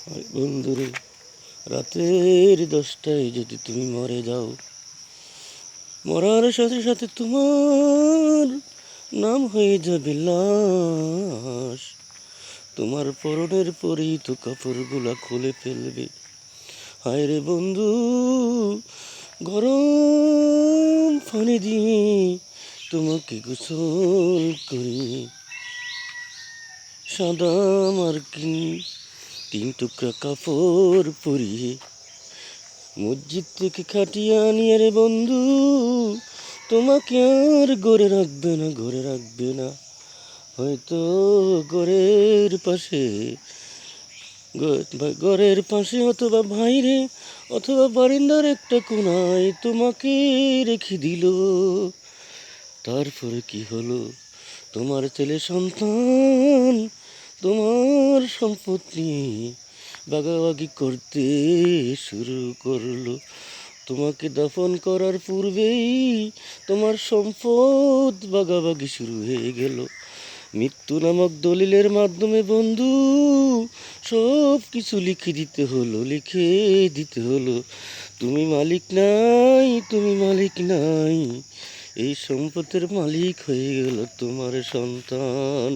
আর বন্ধুরে, রাতের 10টায় যদি তুমি মরে যাও, মরার সাথে সাথে তোমার নাম হয়ে যাবে লাশ। তোমার পরনের পরিহিত কাপড়গুলা খুলে ফেলবে। হায় রে বন্ধু, গরম পানি দিয়ে তোমাকে গোসল করে সাদা মার্কিন 3 টুকরা কাপড় পরিয়ে মসজিদ থেকে খাটিয়ে আনিয়ে রে বন্ধু, তোমাকে আর ঘরে রাখবে না। হয়তো ঘরের পাশে অথবা বাইরে অথবা বারান্দার একটা কোনায় তোমাকে রেখে দিল। তারপরে কি হলো? তোমার ছেলে সন্তান তোমার সম্পত্তি ভাগাভাগি করতে শুরু করলো। তোমাকে দাফন করার পূর্বেই তোমার সম্পদ ভাগাভাগি শুরু হয়ে গেল। মৃত্যু নামক দলিলের মাধ্যমে বন্ধু সব কিছু লিখে দিতে হলো। তুমি মালিক নাই, এই সম্পদের মালিক হয়ে গেল তোমার সন্তান।